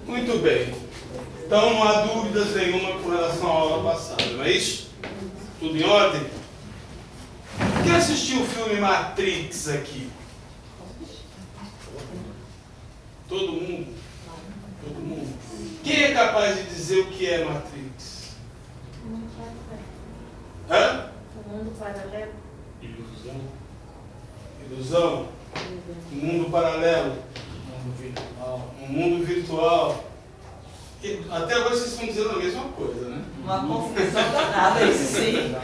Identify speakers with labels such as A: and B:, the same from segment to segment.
A: Muito bem. Então não há dúvidas nenhuma com relação à aula passada, não é isso? Tudo em ordem? Quem assistiu o filme Matrix aqui? Todo mundo? Todo mundo. Quem é capaz de dizer o que é Matrix? Hã?
B: Mundo paralelo.
C: Ilusão.
A: Ilusão. Um mundo paralelo.
C: Mundo virtual.
A: Um mundo virtual. E até agora vocês estão dizendo a mesma coisa, né?
B: Uma confusão danada, isso sim.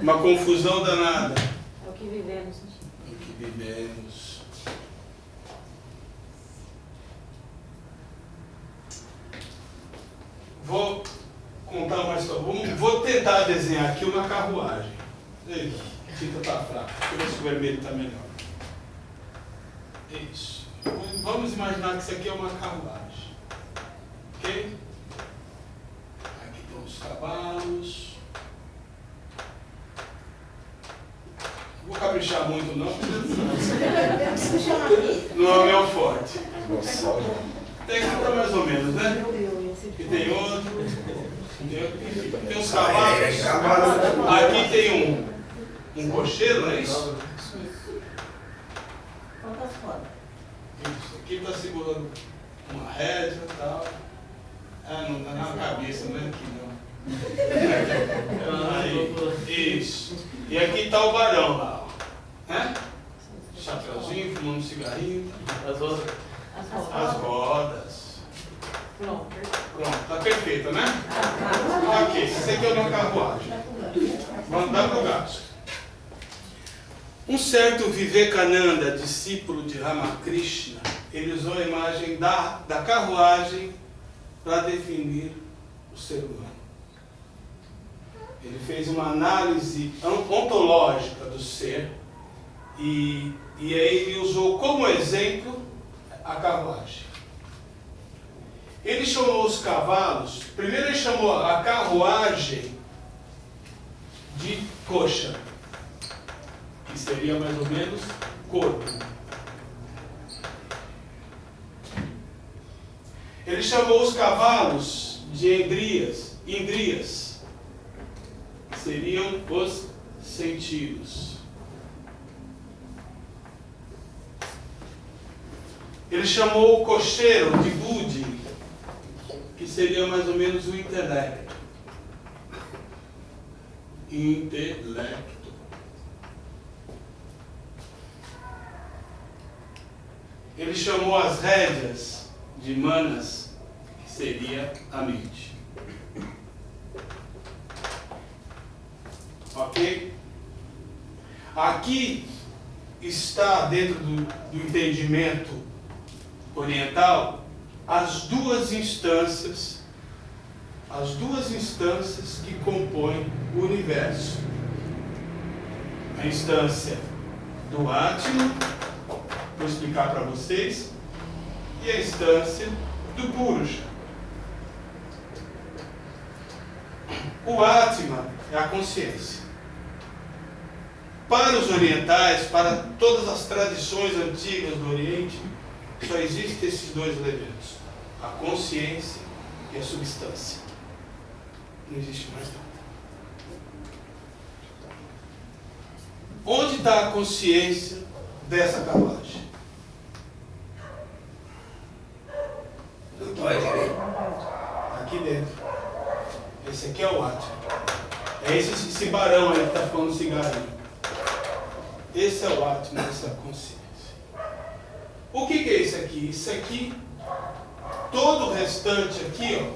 A: Uma confusão danada.
B: É o que vivemos.
A: O que vivemos. Vou contar uma história. Vou tentar desenhar aqui uma carruagem. Ei, a tinta está fraca. Deixa eu ver se o vermelho está melhor. Isso. Vamos imaginar que isso aqui é uma carruagem. Ok? Aqui estão os cavalos. Não vou caprichar muito não, não é o meu forte. Tem que estar mais ou menos, né? Aqui tem outro. Tem uns cavalos. Aqui tem um cocheiro, não é isso?
B: Quantas fotos?
A: Isso. Aqui está segurando uma rédea e tal. Ah, não está na cabeça, não é aqui não. Aí, isso. E aqui está o barão lá, ó. Né? Chapeuzinho, fumando um cigarrinho.
C: As outras.
A: As rodas.
B: Pronto.
A: Pronto, tá perfeito, né? Ok, isso aqui é uma carruagem. Vamos dar para o gasto. Um certo Vivekananda, discípulo de Ramakrishna, ele usou a imagem da carruagem para definir o ser humano. Ele fez uma análise ontológica do ser e aí ele usou como exemplo a carruagem. Ele chamou os cavalos, primeiro ele chamou a carruagem de coxa, que seria mais ou menos corpo. Ele chamou os cavalos de endrias, que seriam os sentidos. Ele chamou o cocheiro de buddhi, que seria mais ou menos o intelecto. Intelecto. Ele chamou as rédeas de manas, que seria a mente. Ok? Aqui está, dentro do entendimento oriental, as duas instâncias que compõem o universo. A instância do Atma, vou explicar para vocês, e a instância do Purusha. O Atma é a consciência. Para os orientais, para todas as tradições antigas do Oriente, só existem esses dois elementos: a consciência e a substância. Não existe mais nada. Onde está a consciência dessa carruagem? Aqui dentro. Esse aqui é o Atma. É esse barão aí que está falando cigarrinho. Esse é o Atma, essa é a consciência. O que é isso aqui? Isso aqui, todo o restante aqui,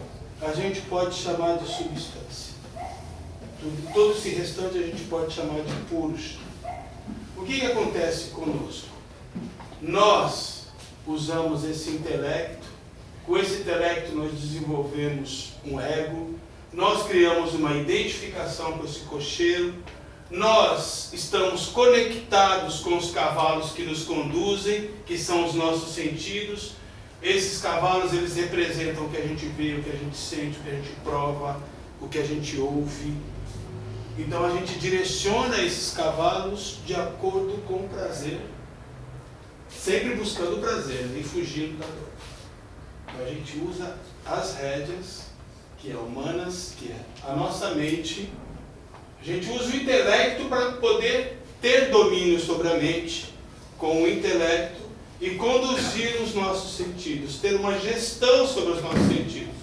A: ó, a gente pode chamar de substância. Todo esse restante a gente pode chamar de Purusha. O que acontece conosco? Nós usamos esse intelecto, com esse intelecto nós desenvolvemos um ego, nós criamos uma identificação com esse cocheiro, nós estamos conectados com os cavalos que nos conduzem, que são os nossos sentidos. Esses cavalos, eles representam o que a gente vê, o que a gente sente, o que a gente prova, o que a gente ouve. Então a gente direciona esses cavalos de acordo com o prazer sempre buscando o prazer e fugindo da dor. Então a gente usa as rédeas, que é humanas, que é a nossa mente. A gente usa o intelecto para poder ter domínio sobre a mente, com o intelecto, e conduzir os nossos sentidos, ter uma gestão sobre os nossos sentidos.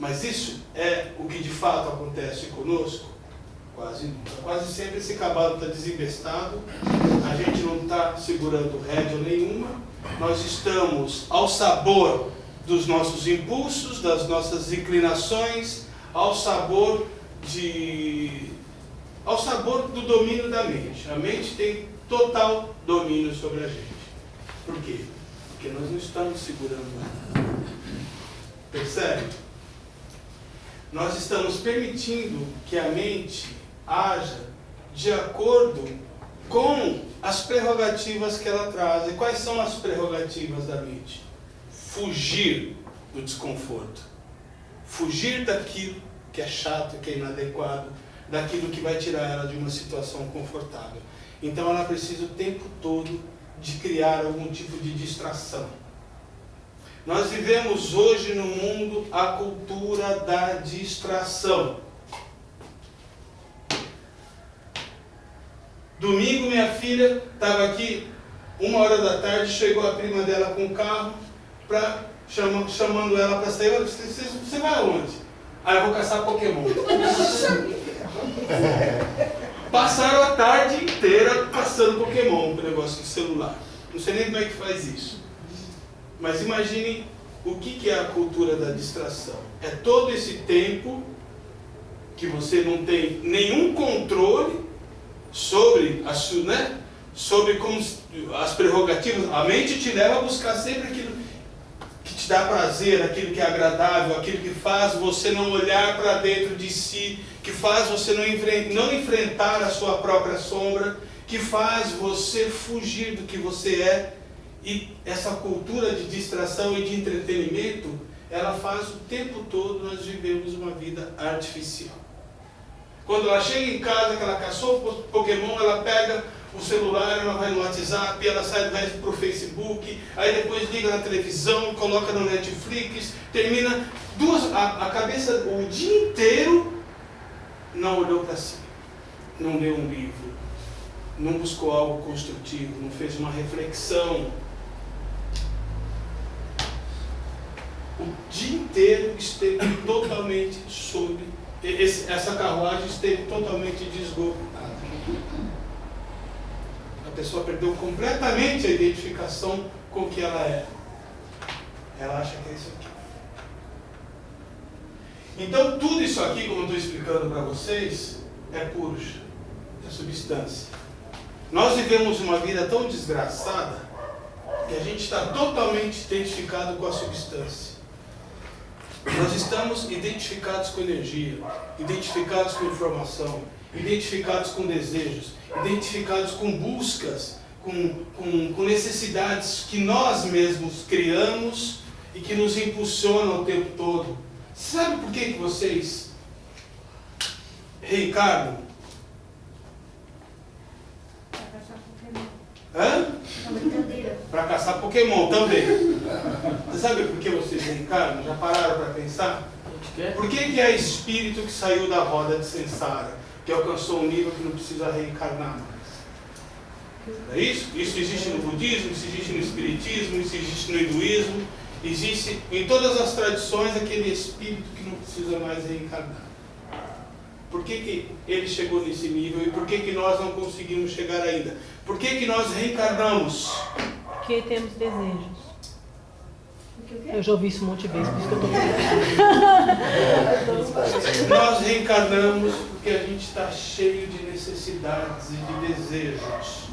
A: Mas isso é o que de fato acontece conosco? Quase nunca. Quase sempre esse cavalo está desinvestado, a gente não está segurando rédea nenhuma, nós estamos ao sabor dos nossos impulsos, das nossas inclinações, ao sabor do domínio da mente. A mente tem total domínio sobre a gente. Por quê? Porque nós não estamos segurando ela. Percebe? Nós estamos permitindo que a mente haja de acordo com as prerrogativas que ela traz. E quais são as prerrogativas da mente? Fugir do desconforto. Fugir daquilo que é chato, que é inadequado, daquilo que vai tirar ela de uma situação confortável. Então ela precisa o tempo todo de criar algum tipo de distração. Nós vivemos hoje no mundo a cultura da distração. Domingo minha filha estava aqui, 1h chegou a prima dela com o carro, chamando ela para sair. Você vai aonde? Ah, eu vou caçar Pokémon. Passaram a tarde inteira caçando Pokémon com o negócio do celular. Não sei nem como é que faz isso. Mas imagine o que é a cultura da distração. É todo esse tempo que você não tem nenhum controle sobre sobre como as prerrogativas. A mente te leva a buscar sempre aquilo que te dá prazer, aquilo que é agradável, aquilo que faz você não olhar para dentro de si, que faz você não enfrentar a sua própria sombra, que faz você fugir do que você é. E essa cultura de distração e de entretenimento, ela faz o tempo todo nós vivemos uma vida artificial. Quando ela chega em casa, que ela caçou Pokémon, ela pega o celular, ela vai no WhatsApp, ela sai para o Facebook, aí depois liga na televisão, coloca no Netflix, termina a cabeça o dia inteiro, não olhou para si, não leu um livro, não buscou algo construtivo, não fez uma reflexão. O dia inteiro esteve totalmente essa carruagem esteve totalmente desgovernada. A pessoa perdeu completamente a identificação com o que ela é. Ela acha que é isso aqui. Então tudo isso aqui, como eu estou explicando para vocês, é purja, é substância. Nós vivemos uma vida tão desgraçada que a gente está totalmente identificado com a substância. Nós estamos identificados com energia, identificados com informação, identificados com desejos, identificados com buscas, com necessidades que nós mesmos criamos e que nos impulsionam o tempo todo. Sabe por que vocês reencarnam? Para caçar Pokémon também. Você sabe por que vocês reencarnam? Já pararam para pensar? Por que é espírito que saiu da roda de Sansara, que alcançou um nível que não precisa reencarnar mais? É isso? Isso existe no budismo, isso existe no espiritismo, isso existe no hinduísmo, existe em todas as tradições aquele espírito que não precisa mais reencarnar. Por que ele chegou nesse nível e por que nós não conseguimos chegar ainda? Por que nós reencarnamos?
B: Porque temos desejos.
D: Eu já ouvi isso um monte de vezes, por isso que eu estou
A: Nós reencarnamos porque a gente está cheio de necessidades e de desejos.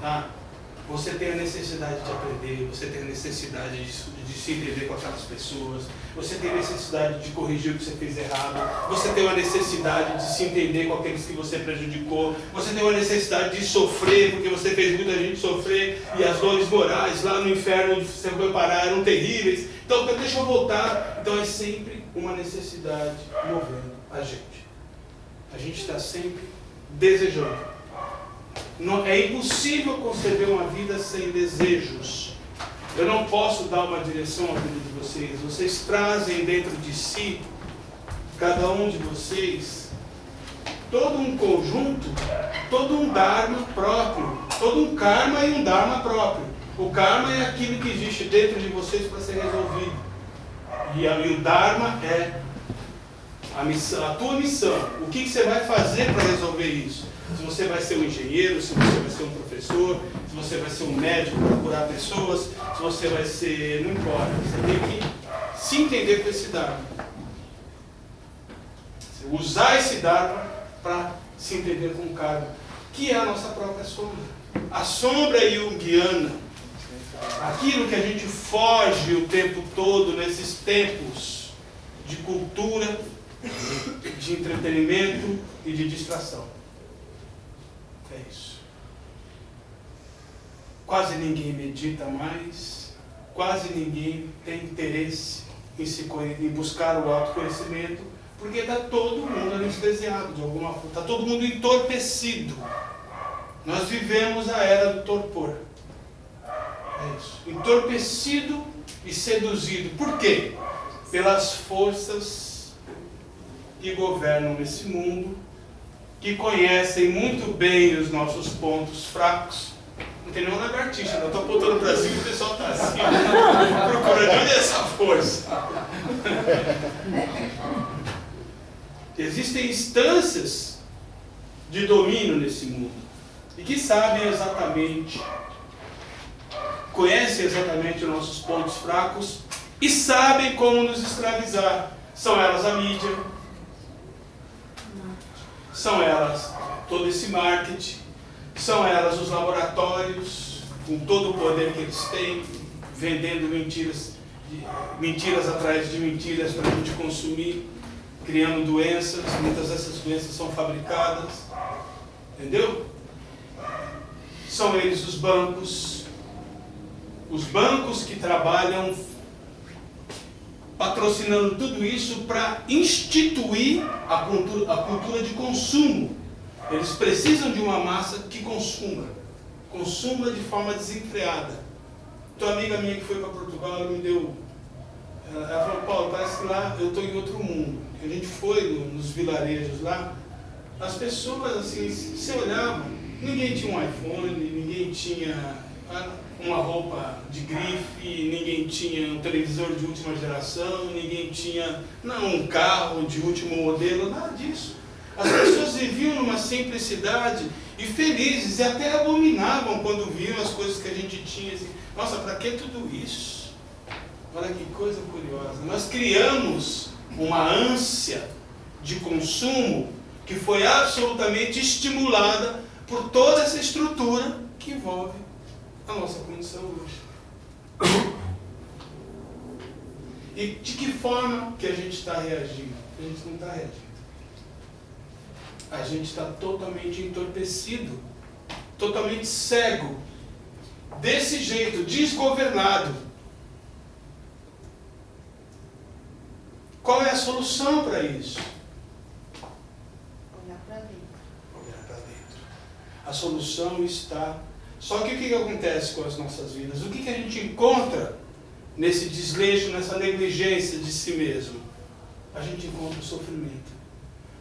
A: Tá? Você tem a necessidade de aprender, você tem a necessidade de se entender com aquelas pessoas, você tem a necessidade de corrigir o que você fez errado, você tem uma necessidade de se entender com aqueles que você prejudicou, você tem uma necessidade de sofrer, porque você fez muita gente sofrer, e as dores morais lá no inferno onde você foi parar eram terríveis. Então deixa eu voltar. Então é sempre uma necessidade movendo a gente. A gente está sempre desejando. Não, é impossível conceber uma vida sem desejos. Eu não posso dar uma direção à vida de vocês. Vocês trazem dentro de si, cada um de vocês, todo um conjunto, todo um dharma próprio, todo um karma e um dharma próprio. O karma é aquilo que existe dentro de vocês para ser resolvido. E o dharma é a missão, a tua missão. O que você vai fazer para resolver isso? Se você vai ser um engenheiro, se você vai ser um professor, se você vai ser um médico para curar pessoas, se você vai ser... não importa. Você tem que se entender com esse dharma. Usar esse dharma para se entender com o karma, que é a nossa própria sombra. A sombra junguiana, aquilo que a gente foge o tempo todo nesses tempos de cultura, de entretenimento e de distração. É isso. Quase ninguém medita mais, quase ninguém tem interesse em buscar o autoconhecimento, porque está todo mundo anestesiado de alguma forma, está todo mundo entorpecido. Nós vivemos a era do torpor. É isso. Entorpecido e seduzido. Por quê? Pelas forças que governam nesse mundo, que conhecem muito bem os nossos pontos fracos. Não tem nenhuma lagartixa, eu estou apontando para cima e o pessoal está assim, procurando onde é essa força. Existem instâncias de domínio nesse mundo e que sabem exatamente, conhecem exatamente os nossos pontos fracos e sabem como nos escravizar. São elas a mídia, são elas todo esse marketing, são elas os laboratórios, com todo o poder que eles têm, vendendo mentiras atrás de mentiras para a gente consumir, criando doenças. Muitas dessas doenças são fabricadas, entendeu? São eles os bancos que trabalham patrocinando tudo isso para instituir a cultura de consumo. Eles precisam de uma massa que consuma de forma desenfreada. Então, uma amiga minha que foi para Portugal, ela me deu... Ela falou, Paulo, parece que lá eu estou em outro mundo. A gente foi nos vilarejos lá, as pessoas, assim, se olhavam, ninguém tinha um iPhone, ninguém tinha uma roupa de grife, ninguém tinha um televisor de última geração, ninguém tinha um carro de último modelo, nada disso. As pessoas viviam numa simplicidade e felizes, e até abominavam quando viam as coisas que a gente tinha. Assim, nossa, para que tudo isso? Olha que coisa curiosa. Nós criamos uma ânsia de consumo que foi absolutamente estimulada por toda essa estrutura que envolve a nossa condição hoje. E de que forma que a gente está reagindo? A gente não está reagindo. A gente está totalmente entorpecido, totalmente cego, desse jeito, desgovernado. Qual é a solução para isso?
E: Olhar para dentro.
A: Olhar para dentro. A solução está... Só que o que acontece com as nossas vidas? O que a gente encontra nesse desleixo, nessa negligência de si mesmo? A gente encontra o sofrimento.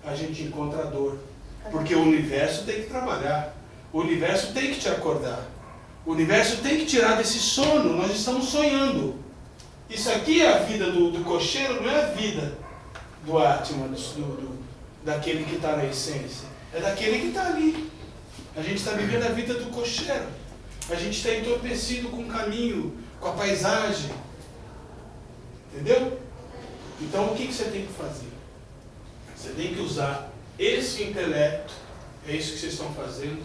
A: A gente encontra a dor. Porque o universo tem que trabalhar. O universo tem que te acordar. O universo tem que tirar desse sono. Nós estamos sonhando. Isso aqui é a vida do cocheiro, não é a vida do Atman, daquele que está na essência. É daquele que está ali. A gente está vivendo a vida do cocheiro. A gente está entorpecido com o caminho, com a paisagem. Entendeu? Então o que você tem que fazer? Você tem que usar esse intelecto, é isso que vocês estão fazendo.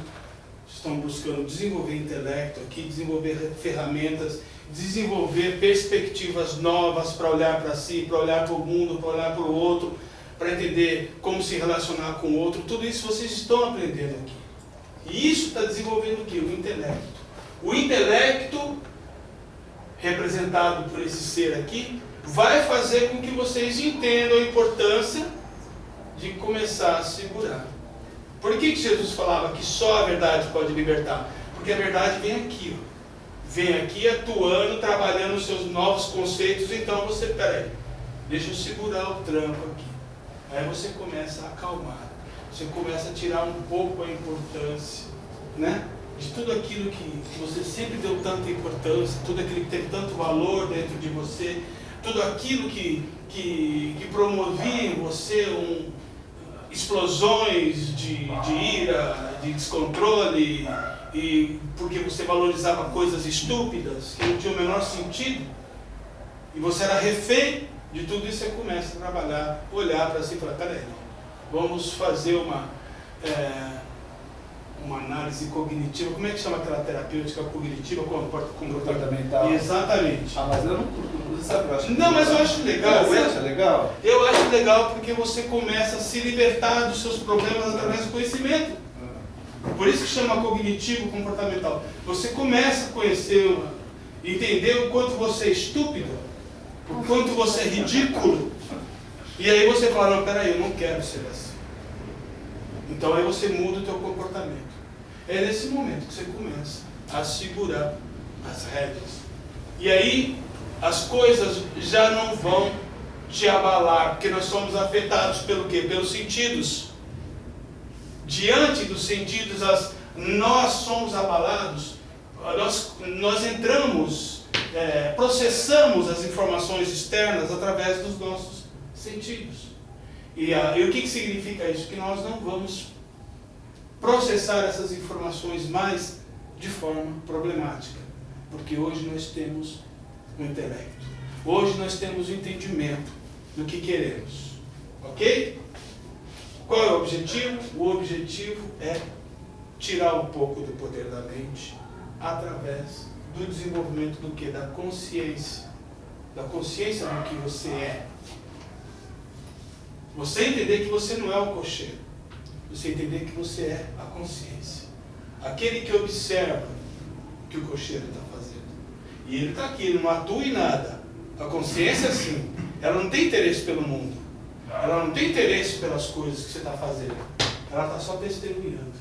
A: Vocês estão buscando desenvolver intelecto aqui, desenvolver ferramentas, desenvolver perspectivas novas para olhar para si, para olhar para o mundo, para olhar para o outro, para entender como se relacionar com o outro. Tudo isso vocês estão aprendendo aqui. E isso está desenvolvendo o quê? O intelecto. O intelecto, representado por esse ser aqui, vai fazer com que vocês entendam a importância de começar a segurar. Por que Jesus falava que só a verdade pode libertar? Porque a verdade vem aqui, ó. Vem aqui atuando, trabalhando os seus novos conceitos. Então você, peraí, deixa eu segurar o tranco aqui. Aí você começa a acalmar. Você começa a tirar um pouco a importância, né? De tudo aquilo que você sempre deu tanta importância, tudo aquilo que teve tanto valor dentro de você, tudo aquilo que promovia em você explosões de ira, de descontrole, e porque você valorizava coisas estúpidas, que não tinham o menor sentido, e você era refém de tudo isso. Você começa a trabalhar, olhar para si e falar, peraí, vamos fazer uma análise cognitiva. Como é que chama aquela terapêutica cognitiva?
C: Comportamental.
A: Exatamente.
C: Ah, mas eu não sabe, eu acho.
A: Não, mas eu acho legal.
C: Você acha legal?
A: Eu acho legal porque você começa a se libertar dos seus problemas através do conhecimento. Por isso que chama cognitivo comportamental. Você começa a conhecer, entender o quanto você é estúpido, o quanto você é ridículo. E aí você fala, não, peraí, eu não quero ser assim. Então aí você muda o teu comportamento. É nesse momento que você começa a segurar as rédeas. E aí as coisas já não vão te abalar, porque nós somos afetados pelo quê? Pelos sentidos. Diante dos sentidos, nós somos abalados, nós entramos, processamos as informações externas através dos nossos sentidos. E o que significa isso? Que nós não vamos processar essas informações mais de forma problemática. Porque hoje nós temos o intelecto. Hoje nós temos o entendimento do que queremos. Ok? Qual é o objetivo? O objetivo é tirar um pouco do poder da mente através do desenvolvimento do que? Da consciência. Da consciência do que você é. Você entender que você não é o cocheiro. Você entender que você é a consciência. Aquele que observa o que o cocheiro está fazendo. E ele está aqui, ele não atua em nada. A consciência, sim, ela não tem interesse pelo mundo. Ela não tem interesse pelas coisas que você está fazendo. Ela está só testemunhando.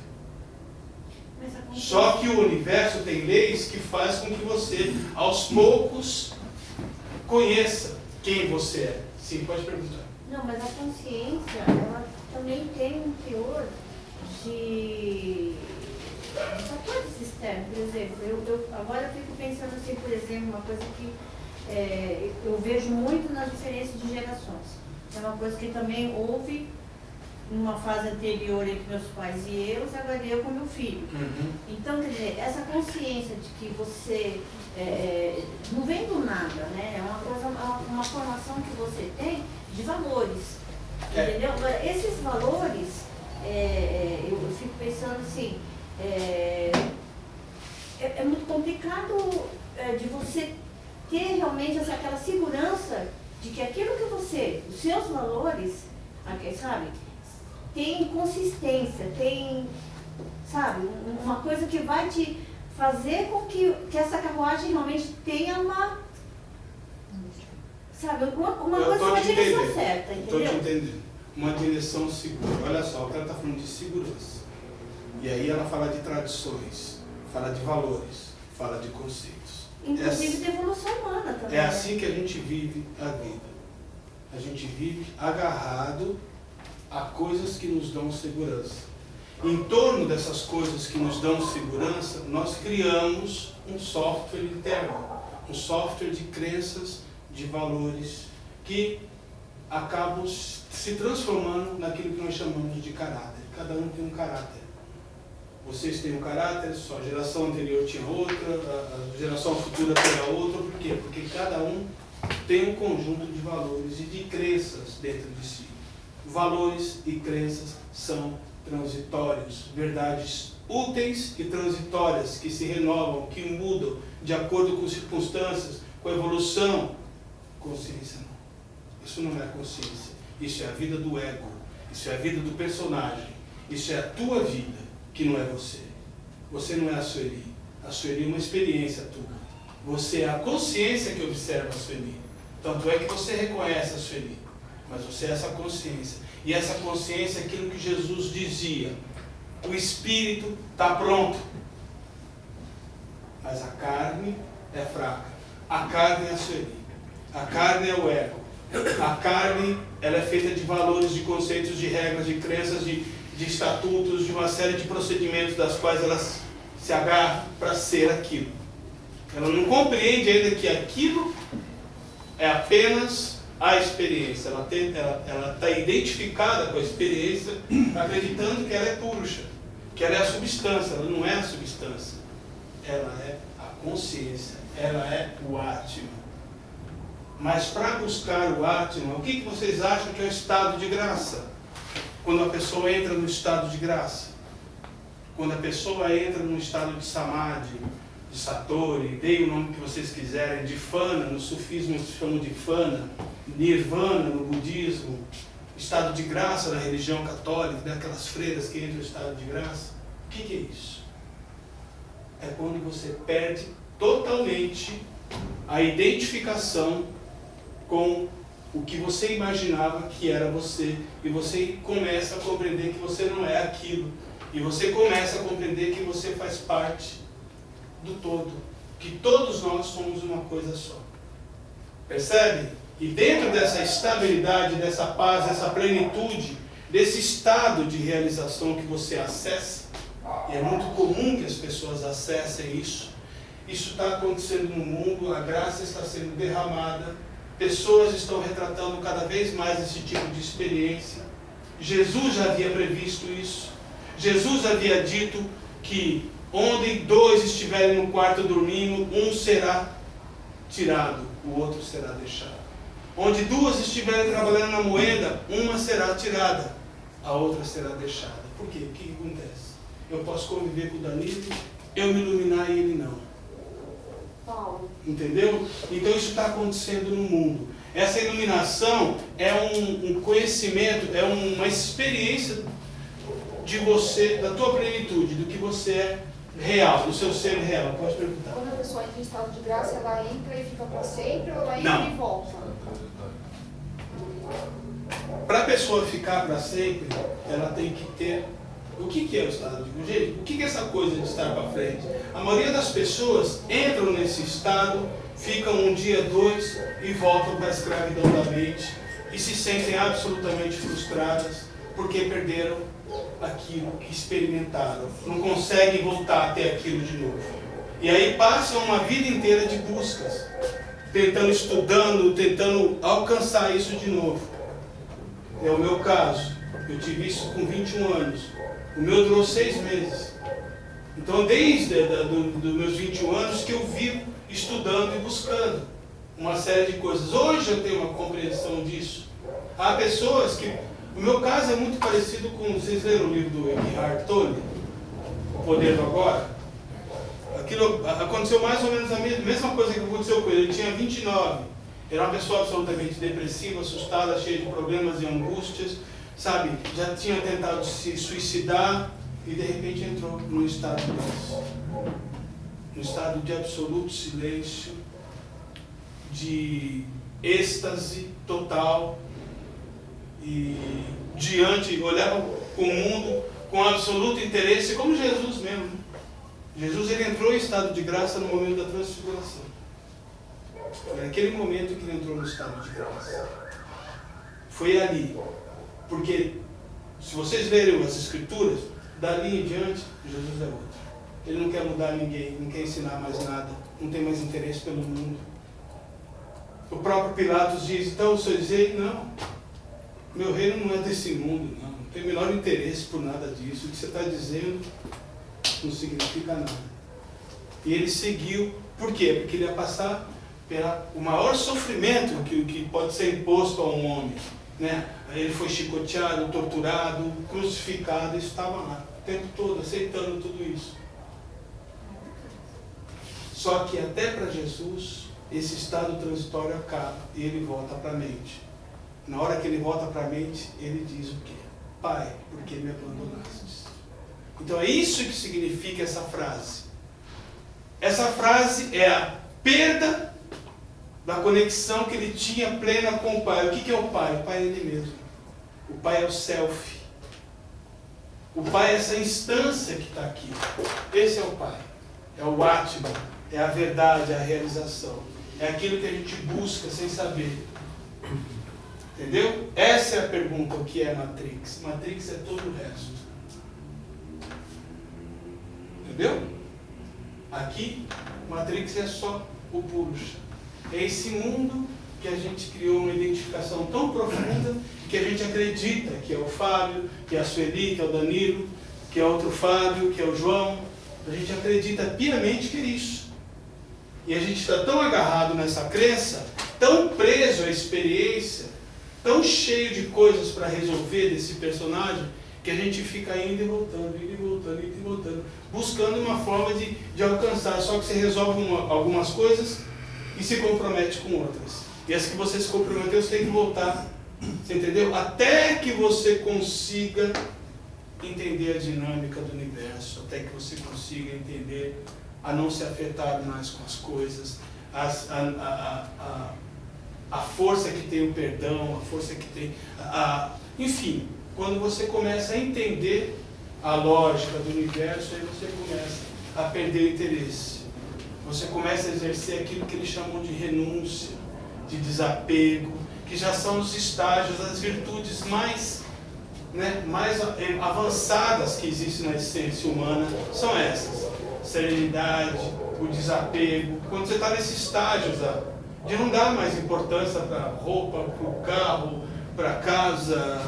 A: Só que o universo tem leis que faz com que você, aos poucos, conheça quem você é. Sim, pode perguntar.
E: Não, mas a consciência, ela também tem um teor de fatores externos. Por exemplo, agora eu fico pensando assim, por exemplo, uma coisa que eu vejo muito nas diferenças de gerações. É uma coisa que também houve numa fase anterior entre meus pais e agora eu com meu filho.
A: Uhum.
E: Então, quer dizer, essa consciência de que você não vem do nada, né? É uma formação que você tem de valores. Entendeu? Agora, esses valores, eu fico pensando assim, é muito complicado de você ter realmente aquela segurança de que aquilo que você, os seus valores, sabe, tem consistência, tem, sabe, uma coisa que vai te fazer com que essa carruagem realmente tenha sabe, uma coisa, uma direção certa, entendeu?
A: Estou te entendendo. Uma direção segura. Olha só, o cara está falando de segurança. E aí ela fala de tradições, fala de valores, fala de conceitos.
E: Inclusive de evolução humana também.
A: É assim que a gente vive a vida. A gente vive agarrado a coisas que nos dão segurança. Em torno dessas coisas que nos dão segurança, nós criamos um software interno, um software de crenças, de valores, que acabam se transformando naquilo que nós chamamos de caráter. Cada um tem um caráter. Vocês têm um caráter, sua geração anterior tinha outra, a geração futura terá outra. Por quê? Porque cada um tem um conjunto de valores e de crenças dentro de si. Valores e crenças são transitórios, verdades úteis e transitórias, que se renovam, que mudam de acordo com circunstâncias, com a evolução. Consciência não. Isso não é consciência. Isso é a vida do ego. Isso é a vida do personagem. Isso é a tua vida, que não é você. Você não é a Sueli. A Sueli é uma experiência tua. Você é a consciência que observa a Sueli. Tanto é que você reconhece a Sueli. Mas você é essa consciência. E essa consciência é aquilo que Jesus dizia. o espírito está pronto. Mas a carne é fraca. A carne é a sueli. A carne é o ego. A carne, ela é feita de valores, de conceitos, de regras, de crenças, de estatutos, de uma série de procedimentos das quais ela se agarra para ser aquilo. Ela não compreende ainda que aquilo é apenas a experiência. Ela está identificada com a experiência, acreditando que ela é purusha, que ela é a substância. Ela não é a substância. Ela é a consciência. Ela é o Atma. Mas para buscar o Atma, o que vocês acham que é o estado de graça? Quando a pessoa entra no estado de graça. Quando a pessoa entra no estado de Samadhi, de Satori, deem o nome que vocês quiserem, de Fana, no sufismo se chama de Fana, Nirvana no budismo, estado de graça na religião católica, daquelas freiras que entram no estado de graça. O que é isso? É quando você perde totalmente a identificação com o que você imaginava que era você, e você começa a compreender que você não é aquilo, e você começa a compreender que você faz parte do todo, que todos nós somos uma coisa só. Percebe? E dentro dessa estabilidade, dessa paz, dessa plenitude, desse estado de realização que você acessa, e é muito comum que as pessoas acessem isso está acontecendo no mundo, a graça está sendo derramada, pessoas estão retratando cada vez mais esse tipo de experiência. Jesus já havia previsto isso. Jesus havia dito que onde dois estiverem no quarto dormindo, um será tirado, o outro será deixado. Onde duas estiverem trabalhando na moeda, uma será tirada, a outra será deixada. Por quê? O que acontece? Eu posso conviver com o Danilo, eu me iluminar e ele não. Entendeu? Então isso está acontecendo no mundo. Essa iluminação é um conhecimento, é uma experiência de você, da tua plenitude, do que você é real, do seu ser real. Pode perguntar.
F: Quando a pessoa entra em estado de graça, ela entra e fica para sempre, ou ela entra e volta?
A: Para a pessoa ficar para sempre, ela tem que ter... O que é o estado de graça? Gente, o que é essa coisa de estar para frente? A maioria das pessoas entram nesse estado, ficam um dia, dois e voltam para a escravidão da mente e se sentem absolutamente frustradas porque perderam aquilo que experimentaram. Não conseguem voltar até aquilo de novo. E aí passam uma vida inteira de buscas, estudando, tentando alcançar isso de novo. É o meu caso. Eu tive isso com 21 anos. O meu durou 6 meses. Então, desde dos meus 21 anos que eu vivo estudando e buscando uma série de coisas. Hoje eu tenho uma compreensão disso. Há pessoas que... O meu caso é muito parecido com... Vocês leram o livro do Eckhart Tolle? O Poder do Agora? Aquilo aconteceu mais ou menos a mesma coisa que aconteceu com ele. Ele tinha 29. Era uma pessoa absolutamente depressiva, assustada, cheia de problemas e angústias. Sabe, já tinha tentado se suicidar e de repente entrou num estado de graça. Num estado de absoluto silêncio, de êxtase total, e olhava para o mundo com absoluto interesse, como Jesus mesmo. Jesus ele entrou em estado de graça no momento da transfiguração. Foi naquele momento que ele entrou no estado de graça. Foi ali. Porque, se vocês lerem as Escrituras, dali em diante, Jesus é outro. Ele não quer mudar ninguém, não quer ensinar mais nada, não tem mais interesse pelo mundo. O próprio Pilatos diz, então, senhor rei, não, meu reino não é desse mundo, não tem o menor interesse por nada disso. O que você está dizendo não significa nada. E ele seguiu, por quê? Porque ele ia passar pelo maior sofrimento que pode ser imposto a um homem. Né? Ele foi chicoteado, torturado, crucificado, e estava lá o tempo todo, aceitando tudo isso. Só que até para Jesus, esse estado transitório acaba e ele volta para a mente. Na hora que ele volta para a mente, ele diz o quê? Pai, por que me abandonaste? Então é isso que significa essa frase. Essa frase é a perda da conexão que ele tinha plena com o Pai. O que é o Pai? O Pai é Ele mesmo. O Pai é o Self. O Pai é essa instância que está aqui. Esse é o Pai. É o Atman. É a verdade, é a realização. É aquilo que a gente busca sem saber. Entendeu? Essa é a pergunta, o que é Matrix. Matrix é todo o resto. Entendeu? Aqui, Matrix é só o Purusha. É esse mundo que a gente criou uma identificação tão profunda que a gente acredita que é o Fábio, que é a Sueli, que é o Danilo, que é outro Fábio, que é o João. A gente acredita piamente que é isso. E a gente está tão agarrado nessa crença, tão preso à experiência, tão cheio de coisas para resolver desse personagem, que a gente fica indo e voltando, indo e voltando, indo e voltando, buscando uma forma de alcançar. Só que você resolve algumas coisas e se compromete com outras. E as que você se comprometeu, você tem que voltar. Você entendeu? Até que você consiga entender a dinâmica do universo, até que você consiga entender a não se afetar mais com as coisas, a força que tem o perdão, a força que tem... enfim, quando você começa a entender a lógica do universo, aí você começa a perder o interesse. Você começa a exercer aquilo que eles chamam de renúncia, de desapego, que já são os estágios, as virtudes mais avançadas que existem na essência humana, são essas. Serenidade, o desapego. Quando você está nesse estágio de não dar mais importância para a roupa, para o carro, para a casa,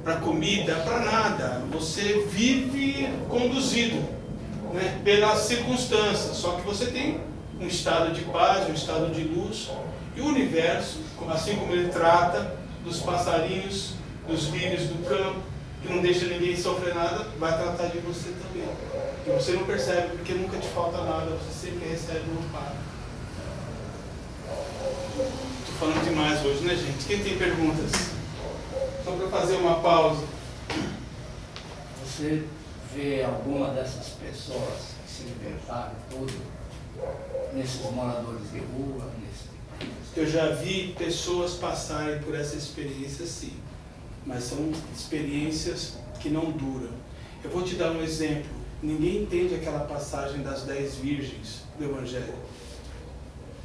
A: para a comida, para nada. Você vive conduzido, né, pelas circunstâncias. Só que você tem um estado de paz, um estado de luz. E o universo, assim como ele trata dos passarinhos, dos lírios do campo, que não deixa ninguém sofrer nada, vai tratar de você também. E você não percebe, porque nunca te falta nada, você sempre recebe um amparo. Estou falando demais hoje, né, gente? Quem tem perguntas? Só para fazer uma pausa.
G: Você vê alguma dessas pessoas que se libertaram tudo nesses moradores de rua?
A: Eu já vi pessoas passarem por essa experiência, sim. Mas são experiências que não duram. Eu vou te dar um exemplo. Ninguém entende aquela passagem das 10 virgens do Evangelho.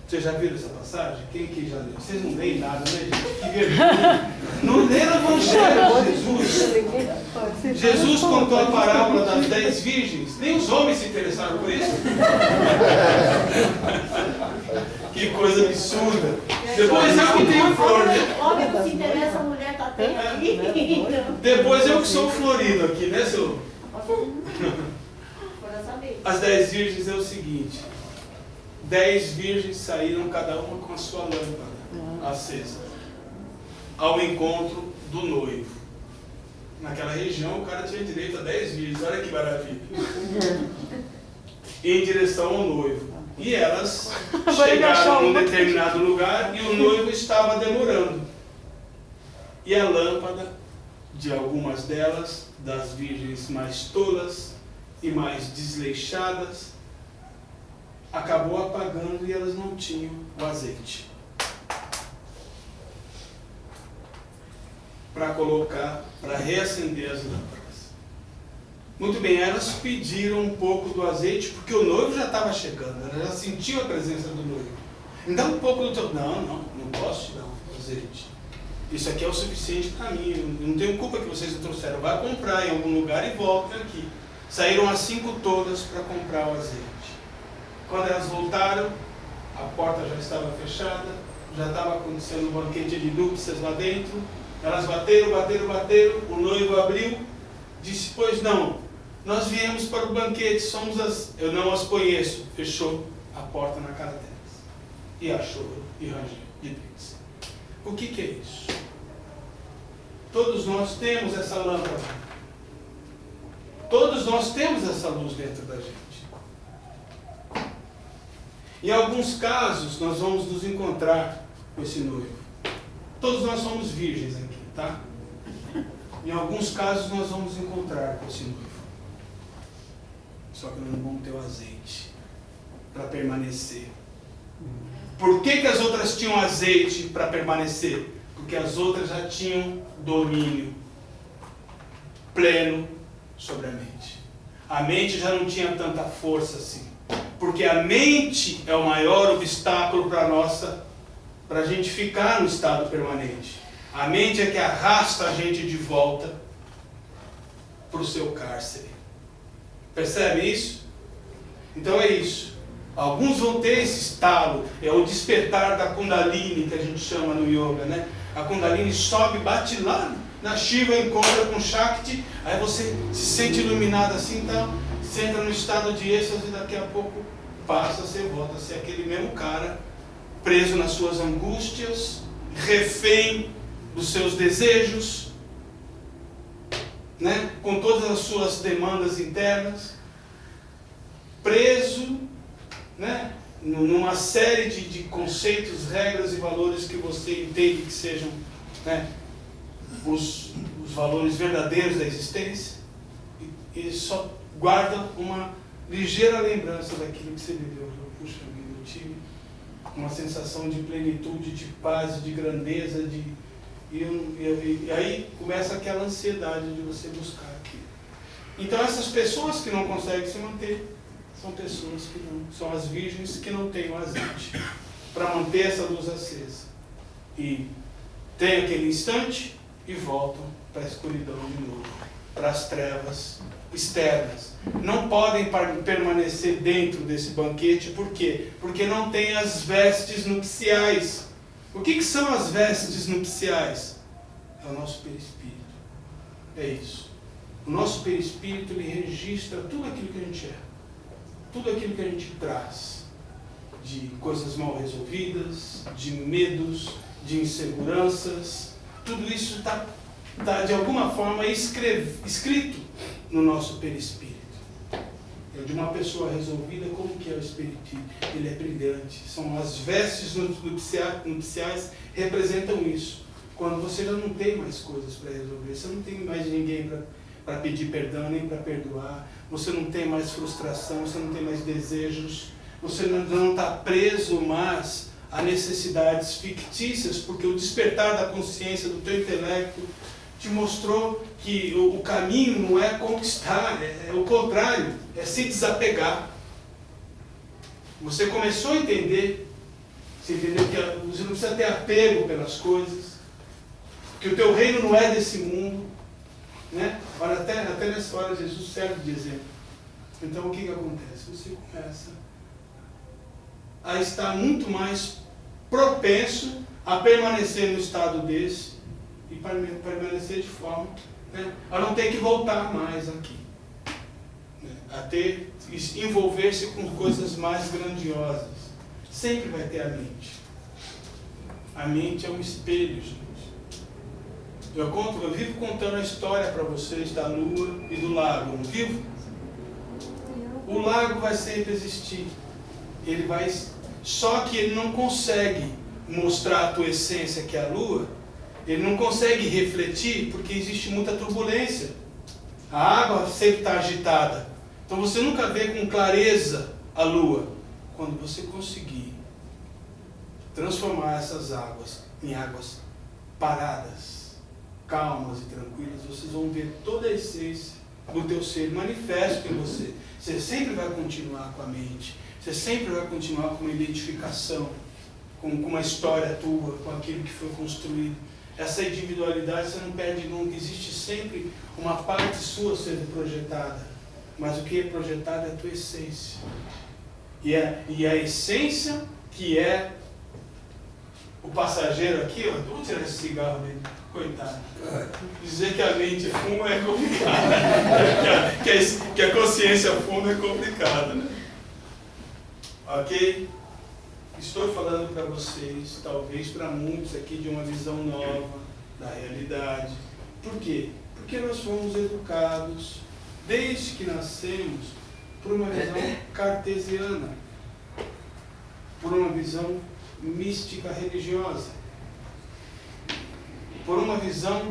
A: Vocês já viram essa passagem? Quem aqui já leu? Vocês não leem nada, né, gente? Que vergonha. Não leram o Evangelho de Jesus. Jesus contou a parábola das 10 virgens. Nem os homens se interessaram por isso. Que coisa absurda. Depois eu que tenho flor, né?
E: Homem não se interessa, a mulher está até aqui.
A: Depois eu que sou florido aqui, né, seu? As 10 virgens é o seguinte: 10 virgens saíram, cada uma com a sua lâmpada acesa, ao encontro do noivo. Naquela região o cara tinha direito a 10 virgens, olha que maravilha. Em direção ao noivo. E elas chegaram num determinado lugar e o noivo estava demorando. E a lâmpada de algumas delas, das virgens mais tolas e mais desleixadas, acabou apagando e elas não tinham o azeite para colocar, para reacender as lâmpadas. Muito bem, elas pediram um pouco do azeite, porque o noivo já estava chegando, ela já sentiu a presença do noivo. Me dá um pouco do teu... Não posso te dar um azeite. Isso aqui é o suficiente para mim, eu não tenho culpa que vocês o trouxeram. Vai comprar em algum lugar e voltem aqui. Saíram as 5 todas para comprar o azeite. Quando elas voltaram, a porta já estava fechada, já estava acontecendo um banquete de núpcias lá dentro. Elas bateram, o noivo abriu, disse: pois não, nós viemos para o banquete, eu não as conheço. Fechou a porta na cara delas. E achou e rangeu de dentes. O que é isso? Todos nós temos essa lâmpada. Todos nós temos essa luz dentro da gente. Em alguns casos, nós vamos nos encontrar com esse noivo. Todos nós somos virgens aqui, tá? Em alguns casos, nós vamos encontrar com esse noivo. Só que nós não vamos ter o azeite para permanecer. Por que as outras tinham azeite para permanecer? Porque as outras já tinham domínio. pleno sobre a mente. A mente já não tinha tanta força assim, porque a mente é o maior obstáculo para a gente ficar no estado permanente. A mente é que arrasta a gente de volta para o seu cárcere. Percebe isso? Então é isso. Alguns vão ter esse estalo, é o despertar da Kundalini, que a gente chama no yoga, né? A Kundalini sobe, bate lá na Shiva, encontra com Shakti, aí você se sente iluminado assim, então você entra no estado de êxtase e daqui a pouco passa, você volta a ser aquele mesmo cara, preso nas suas angústias, refém dos seus desejos, né? Com todas as suas demandas internas, preso, né? Numa série de conceitos, regras e valores que você entende que sejam, né, os valores verdadeiros da existência, e só guarda uma ligeira lembrança daquilo que você viveu. Puxa vida, eu tive uma sensação de plenitude, de paz, de grandeza, e aí começa aquela ansiedade de você buscar aquilo. Então essas pessoas que não conseguem se manter são pessoas que não, são as virgens que não têm o azeite para manter essa luz acesa. E tem aquele instante e voltam para a escuridão de novo, para as trevas externas. Não podem permanecer dentro desse banquete, por quê? Porque não tem as vestes nupciais. O que são as vestes nupciais? É o nosso perispírito. É isso. O nosso perispírito, ele registra tudo aquilo que a gente é. Tudo aquilo que a gente traz, de coisas mal resolvidas, de medos, de inseguranças, tudo isso está de alguma forma escrito no nosso perispírito. De uma pessoa resolvida, como que é o espírito? Ele é brilhante. São as vestes nupciais representam isso. Quando você já não tem mais coisas para resolver, você não tem mais ninguém para pedir perdão, nem para perdoar, você não tem mais frustração, você não tem mais desejos, você não está preso mais a necessidades fictícias, porque o despertar da consciência do teu intelecto te mostrou que o caminho não é conquistar, é o contrário, é se desapegar. Você começou a entender, você entendeu que você não precisa ter apego pelas coisas, que o teu reino não é desse mundo, né? Olha, até nessa hora Jesus serve de exemplo. Então o que acontece? Você começa a estar muito mais propenso a permanecer no estado desse e permanecer de forma, né, a não ter que voltar mais aqui, né, a envolver-se com coisas mais grandiosas. Sempre vai ter a mente. A mente é um espelho, gente. Eu vivo contando a história para vocês da lua e do lago, não vivo? O lago vai sempre existir. Ele vai, só que ele não consegue mostrar a tua essência, que é a lua. Ele não consegue refletir porque existe muita turbulência. A água sempre está agitada. Então você nunca vê com clareza a lua. Quando você conseguir transformar essas águas em águas paradas, calmas e tranquilas, vocês vão ver toda a essência do teu ser manifesto em você. Você sempre vai continuar com a mente, você sempre vai continuar com uma identificação, com uma história tua, com aquilo que foi construído. Essa individualidade você não perde nunca, existe sempre uma parte sua sendo projetada, mas o que é projetado é a tua essência. E a essência que é o passageiro aqui, ó, vamos tirar esse cigarro dele. Coitado. Dizer que a mente fuma é complicado. que a consciência fuma é complicado, né? Ok? Estou falando para vocês, talvez para muitos aqui, de uma visão nova da realidade. Por quê? Porque nós fomos educados, desde que nascemos, por uma visão cartesiana, por uma visão mística religiosa, por uma visão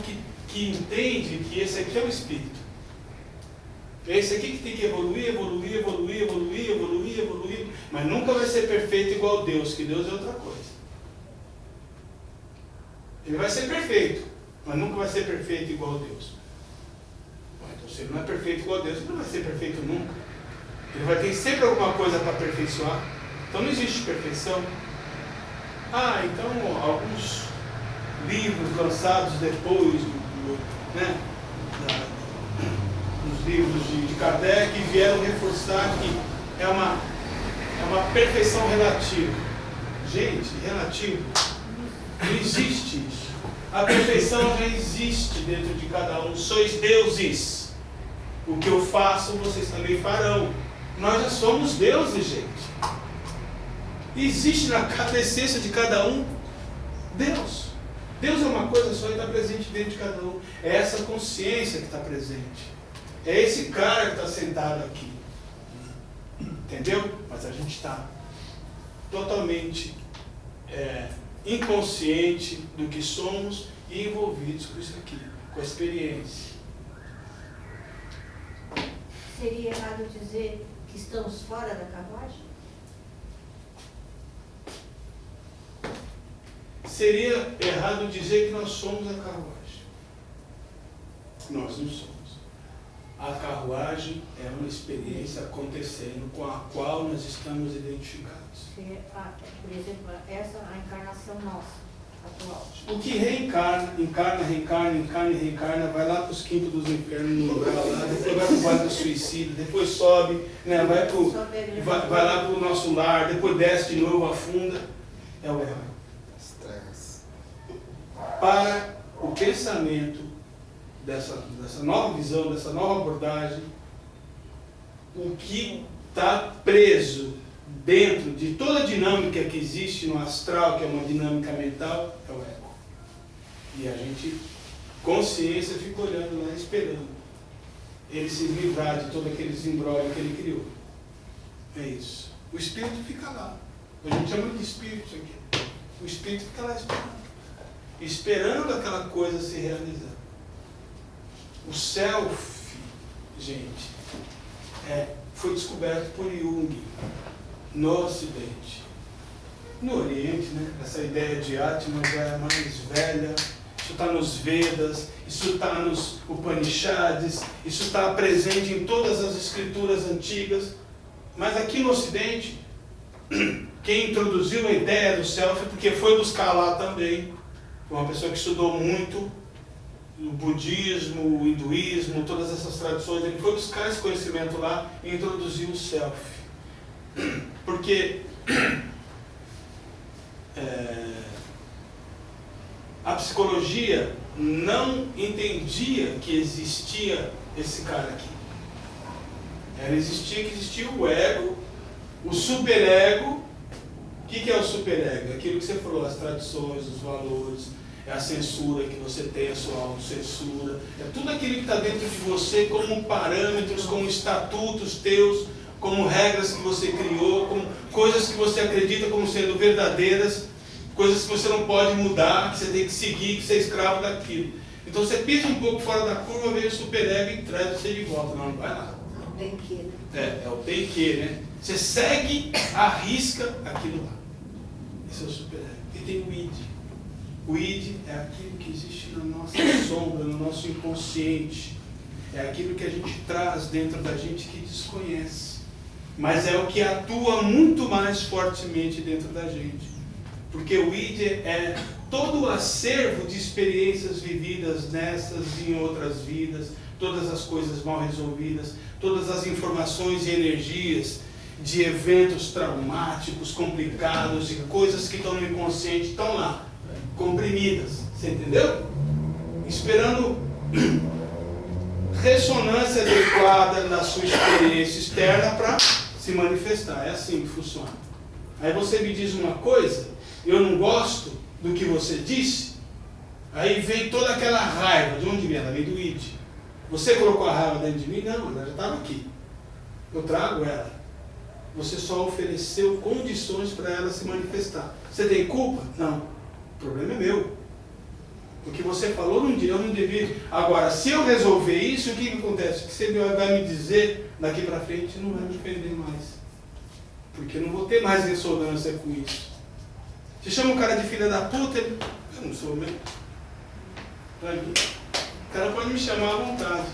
A: que entende que esse aqui é o espírito. É esse aqui que tem que evoluir, mas nunca vai ser perfeito igual a Deus, que Deus é outra coisa. Ele vai ser perfeito, mas nunca vai ser perfeito igual a Deus. Então, se ele não é perfeito igual a Deus, ele não vai ser perfeito nunca. Ele vai ter sempre alguma coisa para aperfeiçoar. Então não existe perfeição. Então alguns livros lançados depois dos livros de Kardec vieram reforçar que é uma perfeição relativa. Gente, relativo. Não existe isso. A perfeição já existe dentro de cada um. Sois deuses. O que eu faço, vocês também farão. Nós já somos deuses, gente. Existe na cada essência de cada um Deus. Deus é uma coisa só e está presente dentro de cada um. É essa consciência que está presente. É esse cara que está sentado aqui. Entendeu? Mas a gente está totalmente inconsciente do que somos e envolvidos com isso aqui, com a experiência.
E: Seria errado dizer que estamos fora da carruagem?
A: Seria errado dizer que nós somos a carruagem. Nós não somos. A carruagem é uma experiência acontecendo com a qual nós estamos identificados.
E: Por exemplo, essa é a encarnação nossa, atual.
A: O que reencarna, reencarna, vai lá para os quintos dos infernos, no lugar lá, depois vai para o vale do suicídio, depois sobe, né, vai lá para o nosso lar, depois desce de novo, afunda. É o erro. Para o pensamento dessa nova visão, dessa nova abordagem, o que está preso dentro de toda a dinâmica que existe no astral, que é uma dinâmica mental, é o ego. E a gente, consciência, fica olhando lá, esperando ele se livrar de todo aquele embrólio que ele criou. É isso. O espírito fica lá. A gente chama de espírito isso aqui. O espírito fica lá esperando aquela coisa se realizar. O self, gente, foi descoberto por Jung no Ocidente. No Oriente, né, essa ideia de Atma já é mais velha. Isso está nos Vedas, isso está nos Upanishads, isso está presente em todas as escrituras antigas. Mas aqui no Ocidente, quem introduziu a ideia do self, porque foi buscar lá também, foi uma pessoa que estudou muito o budismo, o hinduísmo, todas essas tradições, ele foi buscar esse conhecimento lá e introduziu o self. Porque a psicologia não entendia que existia esse cara aqui. Ela existia o ego, o superego. O que é o superego? Aquilo que você falou, as tradições, os valores, é a censura que você tem, a sua autocensura, é tudo aquilo que está dentro de você como parâmetros, como estatutos teus, como regras que você criou, como coisas que você acredita como sendo verdadeiras, coisas que você não pode mudar, que você tem que seguir, que você é escravo daquilo. Então você pisa um pouco fora da curva, vem o superego e traz você de volta. Não vai lá.
E: Tem que, né?
A: É o tem que, né? Você segue, arrisca aquilo lá. Esse é o superego. E tem o id. O id é aquilo que existe na nossa sombra, no nosso inconsciente. É aquilo que a gente traz dentro da gente que desconhece. Mas é o que atua muito mais fortemente dentro da gente. Porque o id é todo o acervo de experiências vividas nessas e em outras vidas, todas as coisas mal resolvidas, todas as informações e energias de eventos traumáticos, complicados, de coisas que estão no inconsciente, estão lá, comprimidas, você entendeu? Esperando ressonância adequada na sua experiência externa para se manifestar. É assim que funciona. Aí você me diz uma coisa, eu não gosto do que você disse, aí vem toda aquela raiva. De onde vem? Ela vem do id. Você colocou a raiva dentro de mim? Não, ela já estava aqui. Eu trago ela. Você só ofereceu condições para ela se manifestar. Você tem culpa? Não. O problema é meu. O que você falou, eu não devia. Agora, se eu resolver isso, o que acontece? O que você vai me dizer daqui para frente não vai me ofender mais. Porque eu não vou ter mais ressonância com isso. Você chama o cara de filha da puta, eu não sou mesmo. O cara pode me chamar à vontade.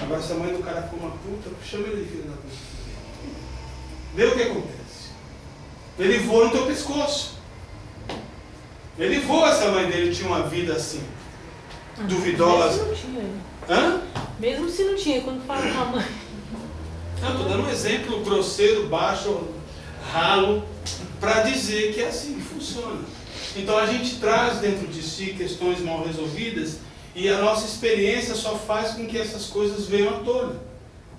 A: Agora se a mãe do cara for uma puta, chama ele de filho da puta. Vê o que acontece. Ele voa no teu pescoço. Ele voa se a mãe dele tinha uma vida assim, duvidosa.
B: Mesmo se não tinha.
A: Hã?
B: Mesmo se não tinha, quando fala com a mãe.
A: Não, estou dando um exemplo grosseiro, baixo, ralo, para dizer que é assim que funciona. Então a gente traz dentro de si questões mal resolvidas e a nossa experiência só faz com que essas coisas venham à tona.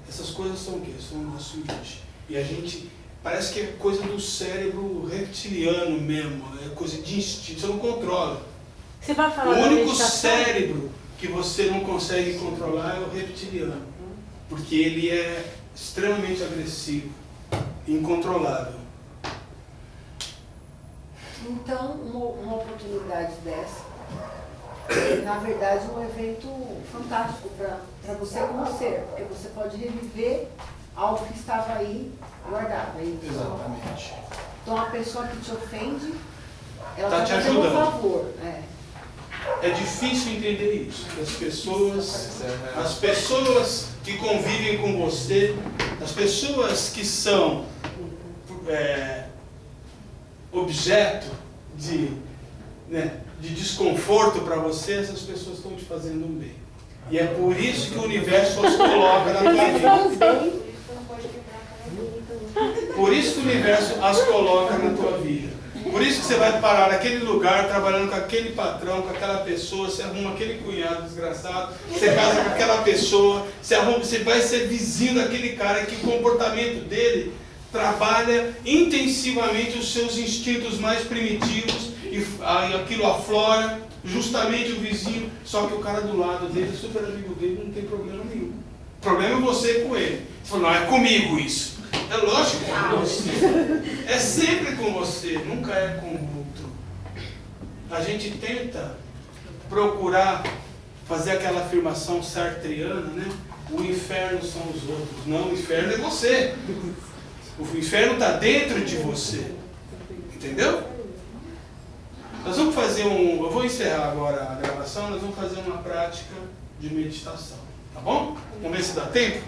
A: Essas coisas são o quê? São o nosso mente. E a gente, parece que é coisa do cérebro reptiliano mesmo, é coisa de instinto, você não controla.
B: Você vai falar
A: O
B: da
A: único
B: meditação?
A: cérebro que você não consegue controlar é o reptiliano, porque ele é extremamente agressivo, incontrolável.
H: Então, uma oportunidade dessa é, na verdade, um evento fantástico para você como ser, porque você pode reviver algo que estava aí guardado. Aí,
A: Exatamente.
H: então, a pessoa que te ofende, ela
A: Tá
H: está
A: te
H: fazendo um
A: ajudando.
H: favor.
A: É difícil entender isso, que as pessoas que convivem com você, as pessoas que são objeto de desconforto para você, essas pessoas estão te fazendo um bem. E é por isso que o universo as coloca na tua vida. Por isso que o universo as coloca na tua vida. Por isso que você vai parar naquele lugar, trabalhando com aquele patrão, com aquela pessoa, você arruma aquele cunhado desgraçado, você casa com aquela pessoa, você vai ser vizinho daquele cara que o comportamento dele trabalha intensivamente os seus instintos mais primitivos e aquilo aflora justamente o vizinho, só que o cara do lado dele, super amigo dele, não tem problema nenhum. O problema é você com ele. Você fala, não, é comigo isso. É lógico que é com você. É sempre com você, nunca é com o outro. A gente tenta procurar fazer aquela afirmação sartreana, né? O inferno são os outros. Não, o inferno é você. O inferno está dentro de você. Entendeu? Nós vamos fazer eu vou encerrar agora a gravação, nós vamos fazer uma prática de meditação. Tá bom? Vamos ver se dá tempo?